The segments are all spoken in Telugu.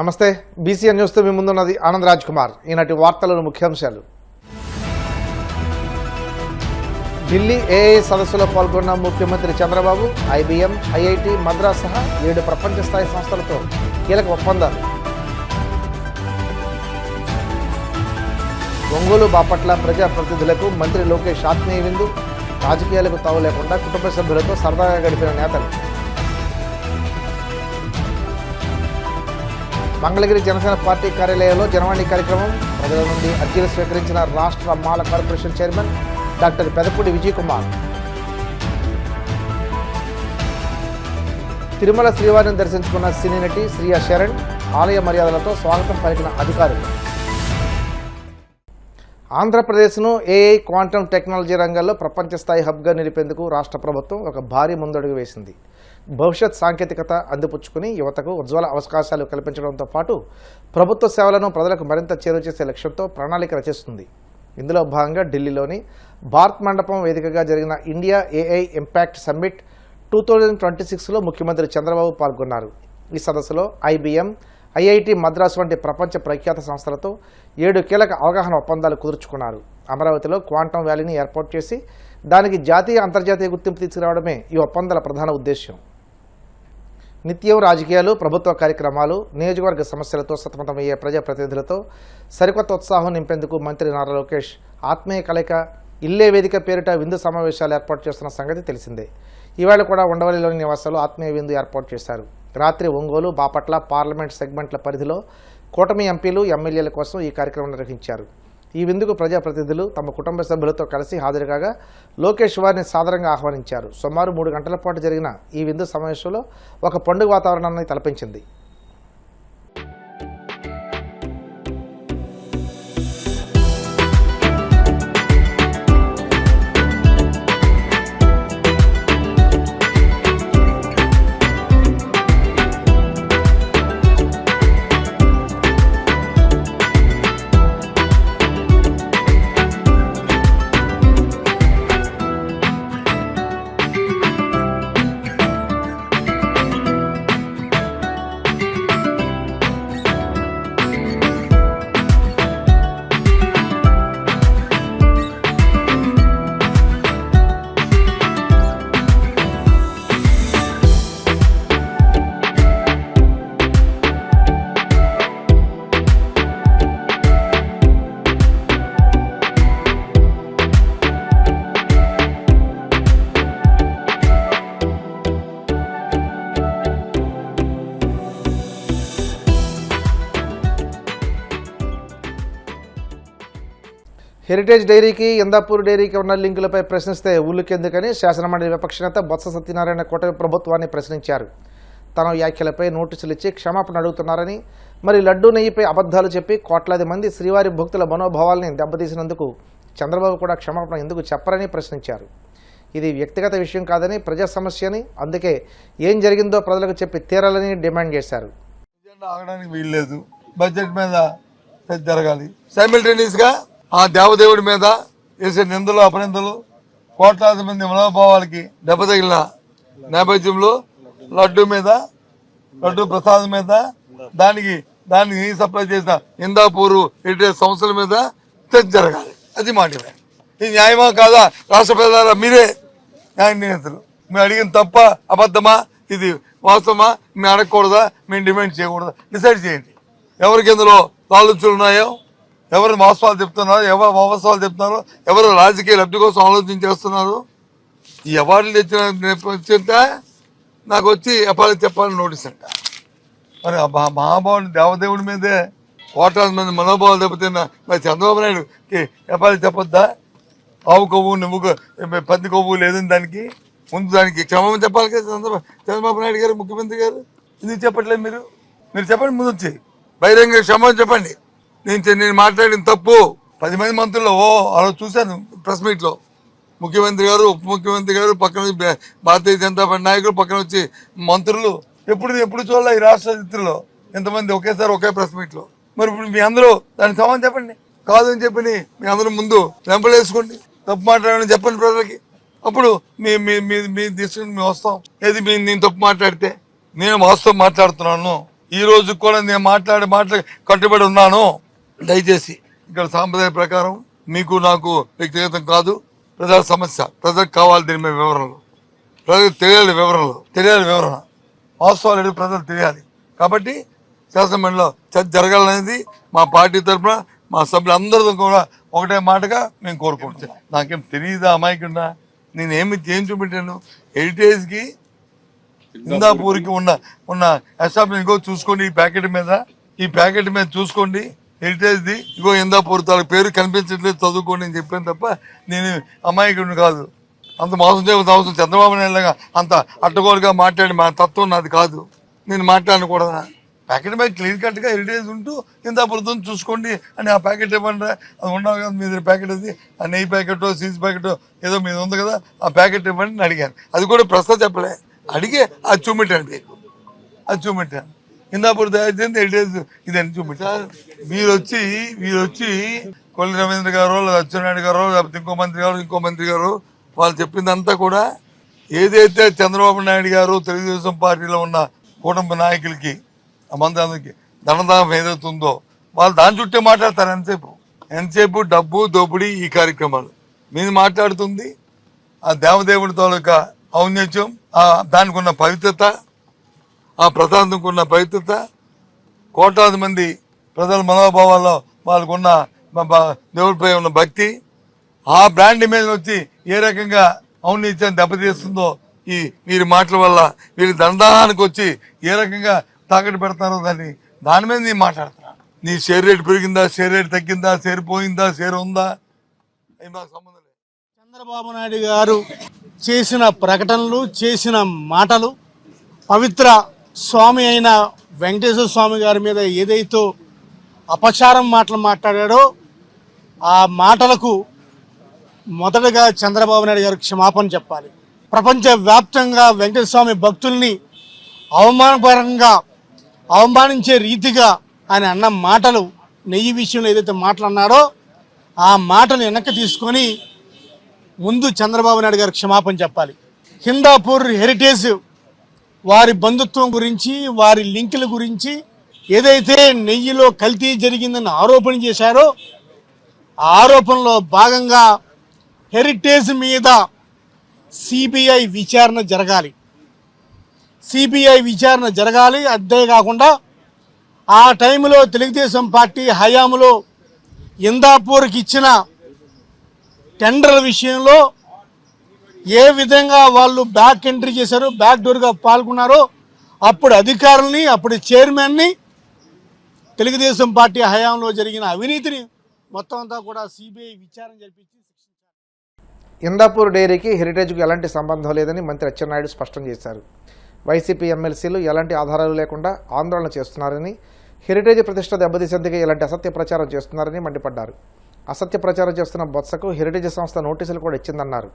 నమస్తే బీసీఎన్ న్యూస్ తో మీ ముందున్నది ఆనంద్ రాజ్ కుమార్. ఈనాటి వార్తలను ముఖ్యాంశాలు. ఢిల్లీ ఏఐ సదస్సులో పాల్గొన్న ముఖ్యమంత్రి చంద్రబాబు ఐబీఎం, ఐఐటి మద్రాస్ సహా 7 ప్రపంచ స్థాయి సంస్థలతో కీలక ఒప్పందాలు. ఒంగోలు బాపట్ల ప్రజాప్రతినిధులకు మంత్రి లోకేష్ ఆత్మీయ విందు. రాజకీయాలకు తావు లేకుండా కుటుంబ సభ్యులతో సరదాగా గడిపిన నేతలు. మంగళగిరి జనసేన పార్టీ కార్యాలయంలో జనవాణి కార్యక్రమం. ప్రజల నుండి అర్జీలు స్వీకరించిన రాష్ట్ర Mala corporation chairman doctor Pedapudi Vijay Kumar. Tirumala శ్రీవారిని దర్శించుకున్న సినీ నటి శ్రియా శరణ్ ఆలయ మర్యాదలతో స్వాగతం పలికిన అధికారులు. ఆంధ్రప్రదేశ్ను ఏఐ క్వాంటమ్ టెక్నాలజీ రంగంలో ప్రపంచ స్థాయి హబ్గా నిలిపేందుకు రాష్ట్ర ప్రభుత్వం ఒక భారీ ముందడుగు వేసింది. భవిష్యత్ సాంకేతికత అందిపుచ్చుకుని యువతకు ఉజ్వల అవకాశాలు కల్పించడంతో పాటు ప్రభుత్వ సేవలను ప్రజలకు మరింత చేరువ చేసే లక్ష్యంతో ప్రణాళిక రచిస్తుంది. ఇందులో భాగంగా ఢిల్లీలోని భారత్ మండపం వేదికగా జరిగిన ఇండియా ఏఐ ఇంపాక్ట్ సమ్మిట్ 2026లో ముఖ్యమంత్రి చంద్రబాబు పాల్గొన్నారు. ఈ సదస్సులో ఐబీఎం, ఐఐటి మద్రాస్ వంటి ప్రపంచ ప్రఖ్యాత సంస్థలతో 7 కీలక అవగాహన ఒప్పందాలు కుదుర్చుకున్నారు. అమరావతిలో క్వాంటమ్ వ్యాలీని ఏర్పాటు చేసి దానికి జాతీయ అంతర్జాతీయ గుర్తింపు తీసుకురావడమే ఈ ఒప్పందాల ప్రధాన ఉద్దేశ్యం. నిత్యం రాజకీయాలు, ప్రభుత్వ కార్యక్రమాలు, నియోజకవర్గ సమస్యలతో సతమతమయ్యే ప్రజాప్రతినిధులతో సరికొత్త ఉత్సాహం నింపేందుకు మంత్రి నారా లోకేష్ ఆత్మీయ కలయిక ఇల్లే వేదిక పేరిట విందు సమావేశాలు ఏర్పాటు చేస్తున్న సంగతి తెలిసిందే. ఈవేళ కూడా ఉండవల్లిలోని నివాసాలు ఆత్మీయ విందు ఏర్పాటు చేశారు. రాత్రి ఒంగోలు, బాపట్ల పార్లమెంట్ సెగ్మెంట్ల పరిధిలో కూటమి ఎంపీలు, ఎమ్మెల్యేల కోసం ఈ కార్యక్రమం నిర్వహించారు. ఈ విందుకు ప్రజాప్రతినిధులు తమ కుటుంబ సభ్యులతో కలిసి హాజరుకాగా లోకేష్ వారిని సాదరంగా ఆహ్వానించారు. సుమారు 3 గంటల పాటు జరిగిన ఈ విందు సమావేశంలో ఒక పండుగ వాతావరణాన్ని తలపించింది. హెరిటేజ్ డైరీకి, ఇందాపూర్ డైరీకి ఉన్న లింకులపై ప్రశ్నిస్తే ఊళ్ళకెందుకని శాసనమండలి విపక్ష నేత బొత్స సత్యనారాయణ కూటమి ప్రభుత్వాన్ని ప్రశ్నించారు. తన వ్యాఖ్యలపై నోటీసులు ఇచ్చి క్షమాపణ అడుగుతున్నారని, మరి లడ్డూ నెయ్యిపై అబద్ధాలు చెప్పి కోట్లాది మంది శ్రీవారి భక్తుల మనోభావాల్ని దెబ్బతీసినందుకు చంద్రబాబు కూడా క్షమాపణ ఎందుకు చెప్పరని ప్రశ్నించారు. ఇది వ్యక్తిగత విషయం కాదని, ప్రజా సమస్యని, అందుకే ఏం జరిగిందో ప్రజలకు చెప్పి తీరాలని డిమాండ్ చేశారు. ఆగడానికి వీల్లేదు, బడ్జెట్ మీద జరగాలి. సైమిల్టేనియస్గా ఆ దేవదేవుడి మీద వేసే నిందలు, అపనిందలు, కోట్లాది మంది మనోభావాలకి దెబ్బతగిలిన నేపథ్యంలో లడ్డు ప్రసాదం మీద దానికి సప్లై చేసిన ఇందాపూరు హెరిటేజ్ సంస్థల మీద జరగాలి. అది మాట. ఇది న్యాయమా కాదా? రాష్ట్ర ప్రజల మీరే న్యాయ నియంత్రణ. మేము అడిగిన తప్ప అబద్ధమా, ఇది వాస్తవమా, మేము అడగకూడదా, మేము డిమాండ్ చేయకూడదా, డిసైడ్ చేయండి. ఎవరికి ఇందులో ఆలోచనలు ఉన్నాయో, ఎవరు వాస్తవాలు చెప్తున్నారు, ఎవరు వాస్తవాలు చెప్తున్నారు, ఎవరు రాజకీయ లబ్ధి కోసం ఆలోచించేస్తున్నారు. ఈ అవార్డులు తెచ్చిన నాకు వచ్చి అపాలు చెప్పాలని నోటీస్ అంట. మరి మహాభావుడు దేవదేవుడి మీదే కోట్లాది మంది మనోభావాలు దెబ్బతిన్న మరి చంద్రబాబు నాయుడుకి అపాలు చెప్పొద్దా? ఆవు కొవ్వు, నువ్వు పంది కొవ్వు లేదని దానికి ముందు దానికి క్షమాపణ చెప్పాలి కదా చంద్రబాబు నాయుడు గారు, ముఖ్యమంత్రి గారు. ఎందుకు చెప్పట్లేదు? మీరు చెప్పండి, ముందు వచ్చి బహిరంగ క్షమాపణ చెప్పండి. నేను మాట్లాడిన తప్పు 10 మంది మంత్రులు అలా చూశాను ప్రెస్ మీట్లో. ముఖ్యమంత్రి గారు, ఉప ముఖ్యమంత్రి గారు, పక్కన భారతీయ జనతా పార్టీ నాయకులు, పక్కన వచ్చి మంత్రులు. ఎప్పుడు చూడాలి ఈ రాష్ట్ర చరిత్రలో ఎంతమంది ఒకేసారి ఒకే ప్రెస్ మీట్లో. మరి ఇప్పుడు మీ అందరూ దానికి సమాధానం చెప్పండి. కాదని చెప్పని మీ అందరూ ముందు వెంపలేసుకోండి, తప్పు మాట్లాడని చెప్పండి ప్రజలకి. అప్పుడు మీ తీసుకుని మేము వస్తాం. ఏది నేను తప్పు మాట్లాడితే నేను వాస్తవం మాట్లాడుతున్నాను, ఈ రోజు కూడా నేను మాటలు కట్టుబడి ఉన్నాను. దయచేసి ఇక్కడ సాంప్రదాయ ప్రకారం మీకు నాకు వ్యక్తిగతం కాదు, ప్రజల సమస్య, ప్రజలకు కావాలి దీని మీద వివరణలు, ప్రజలకు తెలియాలి వివరణ, వాస్తవాలు అడిగి ప్రజలు తెలియాలి. కాబట్టి శాసనమండలిలో చర్చ జరగాలనేది మా పార్టీ తరఫున మా సభ్యులందరితో కూడా ఒకటే మాటగా మేము కోరుకుంటున్నాం. నాకేం తెలియదా అమాయకుండా ఏం చూపెట్టాను? హెరిటేజ్కి ఇందాపూర్కి ఉన్న ఎస్టాబ్లిష్మెంట్ చూసుకోండి, ఈ ప్యాకెట్ మీద చూసుకోండి, హెరిటేజ్ది ఇగో ఇందాపూర్ తాలూకు పేరు కనిపించట్లేదు, చదువుకోండి అని చెప్పాను తప్ప నేను అమాయకుడిని కాదు. అంత మోసం చేయవలసిన అవసరం చంద్రబాబు నాయుడుగా అంత అడ్డగోలుగా మాట్లాడి మా తత్వం నాది కాదు. నేను మాట్లాడకూడదా? ప్యాకెట్ మీద క్లియర్ కట్గా హెరిటేజ్ ఉంటూ ఇందాపూర్తో చూసుకోండి అని ఆ ప్యాకెట్ ఇవ్వండి. అది ఉండవు కదా మీ దగ్గర ప్యాకెట్, అది ఆ నెయ్యి ప్యాకెట్ సీజ్ ప్యాకెట్ ఏదో మీద ఉంది కదా, ఆ ప్యాకెట్ ఇవ్వండి అని అడిగాను. అది కూడా ప్రస్తుతం చెప్పలే, అడిగే అది చూపెట్టాను మీకు, అది చూపెట్టాను. ఇందాపూర్ తయారు చేసింది హెరిటేజ్ ఇదని చూపెట్టాను. మీరు వచ్చి కొల్లి రవీంద్ర గారు లేదా అచ్చెన్నాయుడు గారు లేకపోతే ఇంకో మంత్రి గారు వాళ్ళు చెప్పిందంతా కూడా ఏదైతే చంద్రబాబు నాయుడు గారు తెలుగుదేశం పార్టీలో ఉన్న కుటుంబ నాయకులకి మంత్రులకి ధనదానం ఏదైతుందో వాళ్ళు దాని చుట్టే మాట్లాడతారు. ఎంతసేపు డబ్బు దోపిడీ ఈ కార్యక్రమాలు మీద మాట్లాడుతుంది. ఆ దేవదేవుడి తాలూకా ఔన్నత్యం, దానికి ఉన్న పవిత్రత, ఆ ప్రశాంతంకు ఉన్న పవిత్రత, కోట్లాది మంది ప్రజల మనోభావాల్లో వాళ్ళకున్న దేవుడిపై ఉన్న భక్తి, ఆ బ్రాండ్ ఇమేజ్ వచ్చి ఏ రకంగా ఔన్నత్యాన్ని దెబ్బతీస్తుందో ఈ వీరి మాటల వల్ల, వీరి దండానికి వచ్చి ఏ రకంగా తాకట్టు పెడతారో దాని మీద నేను మాట్లాడుతున్నాను. నీ షేర్ రేట్ పెరిగిందా, షేర్ రేట్ తగ్గిందా, షేర్ పోయిందా, షేర్ ఉందా, అవి మాకు సంబంధం లేదు. చంద్రబాబు నాయుడు గారు చేసిన ప్రకటనలు, చేసిన మాటలు, పవిత్ర స్వామి అయిన వెంకటేశ్వర స్వామి గారి మీద ఏదైతే అపచారం మాటలు మాట్లాడాడో ఆ మాటలకు మొదటగా చంద్రబాబు నాయుడు గారు క్షమాపణ చెప్పాలి. ప్రపంచవ్యాప్తంగా వెంకటేశ్వర స్వామి భక్తుల్ని అవమానించే రీతిగా ఆయన అన్న మాటలు, నెయ్యి విషయంలో ఏదైతే మాటలు అన్నాడో ఆ మాటలు వెనక్కి తీసుకొని ముందు చంద్రబాబు నాయుడు గారు క్షమాపణ చెప్పాలి. హిందాపూర్ హెరిటేజ్ వారి బంధుత్వం గురించి, వారి లింకుల గురించి ఏదైతే నెయ్యిలో కల్తీ జరిగిందని ఆరోపణ చేశారో ఆ ఆరోపణలో భాగంగా హెరిటేజ్ మీద సిబిఐ విచారణ జరగాలి. అంతేకాకుండా ఆ టైంలో తెలుగుదేశం పార్టీ హయాంలో ఇందాపూర్కి ఇచ్చిన టెండర్ విషయంలో ఏ విధంగా వాళ్ళు బ్యాక్ ఎంట్రీ చేశారో, బ్యాక్ డోర్గా పాల్గొన్నారో అప్పుడు అధికారుల్ని, అప్పుడు చైర్మన్ని, తెలుగుదేశం పార్టీ హయాంలో జరిగిన అవినీతిని మొత్తం అంతా కూడా సిబిఐ విచారణ జరిపించి శిక్షించారు. ఇందాపూర్ డైరీకి హెరిటేజ్కు ఎలాంటి సంబంధం లేదని మంత్రి అచ్చెన్నాయుడు స్పష్టం చేశారు. వైసీపీ ఎమ్మెల్సీలు ఎలాంటి ఆధారాలు లేకుండా ఆందోళన చేస్తున్నారని, హెరిటేజ్ ప్రతిష్ట దెబ్బతీసేందుకు ఎలాంటి అసత్య ప్రచారం చేస్తున్నారని మండిపడ్డారు. అసత్య ప్రచారం చేస్తున్న బొత్సకు హెరిటేజ్ సంస్థ నోటీసులు కూడా ఇచ్చిందన్నారు.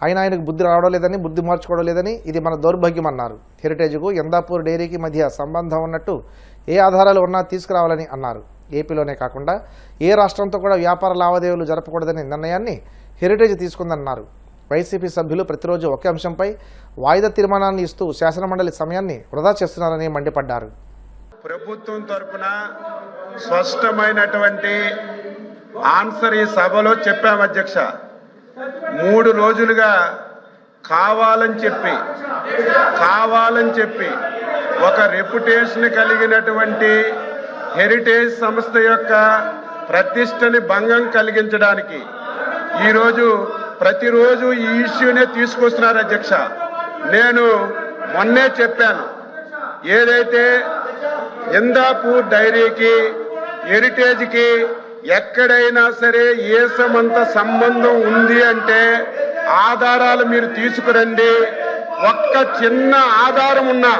ఆయనకు బుద్ధి రావడం లేదని, బుద్ధి మార్చుకోవడం లేదని, ఇది మన దౌర్భాగ్యం అన్నారు. హెరిటేజ్కు ఇందాపూర్ డైరీకి మధ్య సంబంధం ఉన్నట్టు ఏ ఆధారాలు ఉన్నా తీసుకురావాలని అన్నారు. ఏపీలోనే కాకుండా ఏ రాష్ట్రంతో కూడా వ్యాపార లావాదేవీలు జరపకూడదనే నిర్ణయాన్ని హెరిటేజ్ తీసుకుందన్నారు. వైసీపీ సభ్యులు ప్రతిరోజు ఒకే అంశంపై వాయిదా తీర్మానాన్ని ఇస్తూ శాసనమండలి సమయాన్ని వృధా చేస్తున్నారని మండిపడ్డారు. ప్రభుత్వం తరపున స్పష్టమైనటువంటి ఆన్సర్ ఈ సభలో చెప్పాం అధ్యక్ష. 3 రోజులుగా కావాలని చెప్పి ఒక రెప్యుటేషన్ కలిగినటువంటి హెరిటేజ్ సంస్థ యొక్క ప్రతిష్టని భంగం కలిగించడానికి ఈరోజు ప్రతిరోజు ఈ ఇష్యూనే తీసుకొస్తున్నారు అధ్యక్ష. నేను మొన్నే చెప్పాను, ఏదైతే ఇందాపూర్ డైరీకి హెరిటేజ్కి ఎక్కడైనా సరే ఏసమంత సంబంధం ఉంది అంటే ఆధారాలు మీరు తీసుకురండి. ఒక్క చిన్న ఆధారం ఉన్నా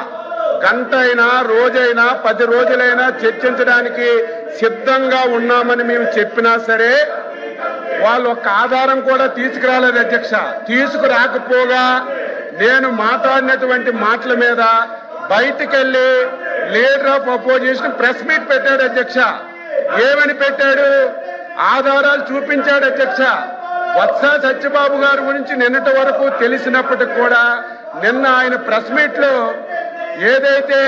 గంట అయినా, రోజైనా, 10 రోజులైనా చర్చించడానికి సిద్ధంగా ఉన్నామని మేము చెప్పినా సరే వాళ్ళు ఒక్క ఆధారం కూడా తీసుకురాలేదు అధ్యక్ష. తీసుకురాకపోగా నేను మాట్లాడినటువంటి మాటల మీద బయటికెళ్ళి leader of opposition press meet పెట్టాడు అధ్యక్ష. ఏమని పెట్టాడు? ఆధారాలు చూపించాడు అధ్యక్ష. బొత్స సత్యబాబు గారి గురించి నిన్నటి వరకు తెలిసినప్పటికి కూడా నిన్న ఆయన ప్రెస్ మీట్ లో ఏదైతే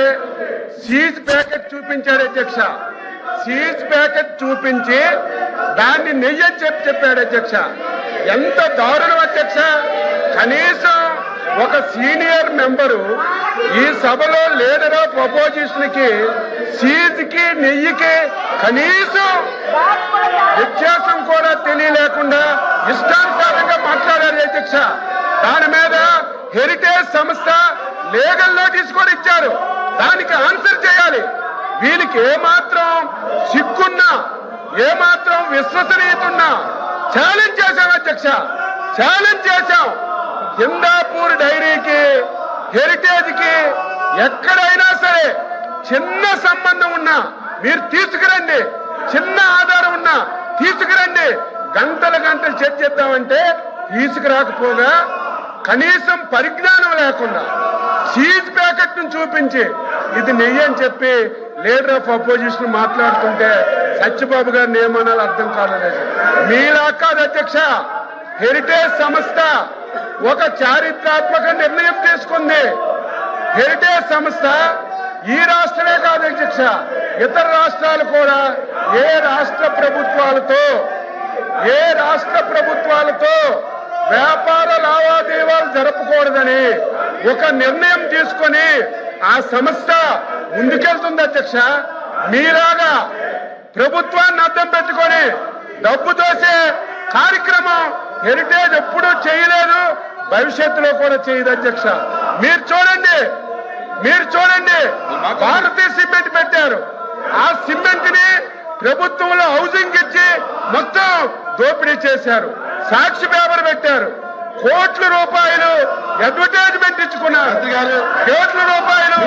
సీజ్ ప్యాకెట్ చూపించాడు అధ్యక్ష. సీజ్ ప్యాకెట్ చూపించి దాన్ని నెయ్యి అని చెప్పాడు అధ్యక్ష. ఎంత దారుణం అధ్యక్ష. కనీసం ఒక సీనియర్ మెంబరు ఈ సభలో లీడర్ ఆఫ్ అపోజిషన్ కి సీజ్ కి నెయ్యికి కనీసం వ్యత్యాసం కూడా తెలియలేకుండా ఇష్టానుసారంగా మాట్లాడారు అధ్యక్ష. దాని మీద హెరిటేజ్ సంస్థ లీగల్ నోటీస్ కూడా ఇచ్చారు. దానికి ఆన్సర్ చేయాలి. వీళ్ళకి ఏమాత్రం సిగ్గున్నా ఏమాత్రం విశ్వసనీయత ఉన్నా ఛాలెంజ్ చేశాం అధ్యక్ష. ఛాలెంజ్ చేశాం. హిందాపూర్ డైరీకి హెరిటేజ్ కి ఎక్కడైనా సరే చిన్న సంబంధం ఉన్నా మీరు తీసుకురండి, చిన్న ఆధారం ఉన్నా తీసుకురండి. గంటలు చర్చిద్దామంటే తీసుకురాకపోగా కనీసం పరిజ్ఞానం లేకుండా సీజ్ ప్యాకెట్ ను చూపించి ఇది నెయ్యి అని చెప్పి లీడర్ ఆఫ్ అపోజిషన్ మాట్లాడుతుంటే సత్యబాబు గారిని ఏమనాలో అర్థం కాలేదు. మీలా కాదు అధ్యక్ష. హెరిటేజ్ సంస్థ ఒక చారిత్రాత్మక నిర్ణయం తీసుకుంది. హెరిటేజ్ సంస్థ ఈ రాష్ట్రమే కాదు అధ్యక్ష, ఇతర రాష్ట్రాలు కూడా ఏ రాష్ట్ర ప్రభుత్వాలతో వ్యాపార లావాదేవీలు జరపకూడదని ఒక నిర్ణయం తీసుకొని ఆ సంస్థ ముందుకెళ్తుంది అధ్యక్ష. మీలాగా ప్రభుత్వాన్ని అడ్డం పెట్టుకొని డబ్బు దోసే కార్యక్రమం హెరిటేజ్ ఎప్పుడూ చేయలేదు, భవిష్యత్తులో కూడా చేయదు అధ్యక్ష. మీరు చూడండి భారతీయ సిమెంట్ పెట్టారు. ఆ సిమెంట్ ని ప్రభుత్వంలో హౌసింగ్ ఇచ్చి మొత్తం దోపిడీ చేశారు. సాక్షి పేపర్ పెట్టారు. కోట్ల రూపాయలు అడ్వర్టైజ్మెంట్ ఇచ్చుకున్నారు. కోట్ల రూపాయలు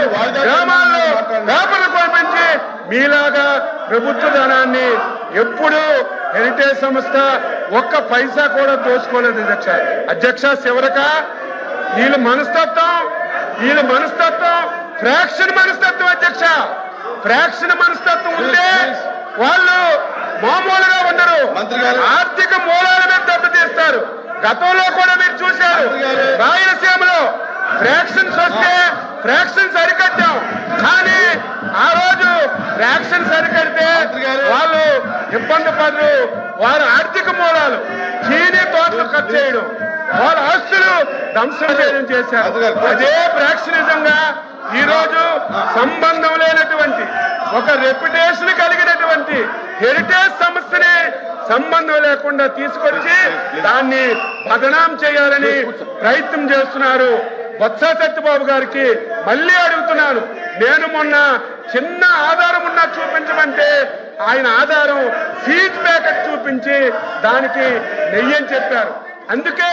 గ్రామాల్లో పేపర్లు కొనిపించి మీలాగా ప్రభుత్వ ధనాన్ని ఎప్పుడు హెరిటేజ్ సంస్థ ఒక్క పైసా కూడా దోచుకోలేదు అధ్యక్ష. చివరక వీళ్ళ మనస్తత్వం ఫ్రాక్షన్ మనస్తత్వం అధ్యక్ష. ఫ్రాక్షన్ మనస్తత్వం ఉంటే వాళ్ళు మామూలుగా ఉండరు. ఆర్థిక మూలాల మీద దెబ్బతీస్తారు. గతంలో కూడా మీరు చూశారు, రాయలసీమలో ఫ్రాక్షన్స్ వస్తే ఫ్రాక్షన్స్ అరికట్టాం. కానీ ఆ రోజు ఫ్రాక్షన్స్ అరికడితే వాళ్ళు ఇబ్బంది పడరు. వారి ఆర్థిక మూలాలు చీనీ తోటలు కట్ చేయడం, వాళ్ళ ఆస్తులు ధ్వంసం చేయడం చేశారు. అదే ఫ్రాక్షనిజంగా ఈ రోజు సంబంధం లేనటువంటి ఒక రెప్యుటేషన్ కలిగినటువంటి హెరిటేజ్ సంస్థని సంబంధం లేకుండా తీసుకొచ్చి దాన్ని బదనాం చేయాలని ప్రయత్నం చేస్తున్నారు. బొత్స సత్యబాబు గారికి మళ్ళీ అడుగుతున్నాను, నేను మొన్న చిన్న ఆధారం ఉన్నా చూపించమంటే ఆయన ఆధారం సీజ్ ప్యాకెట్ చూపించి దానికి నెయ్యి అని చెప్పారు. అందుకే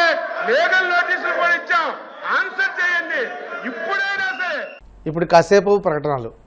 లీగల్ నోటీసులు కూడా ఇచ్చాం. ఆన్సర్ చేయండి ఇప్పుడైనా సరే. ఇప్పుడు కాసేపు ప్రకటనలు.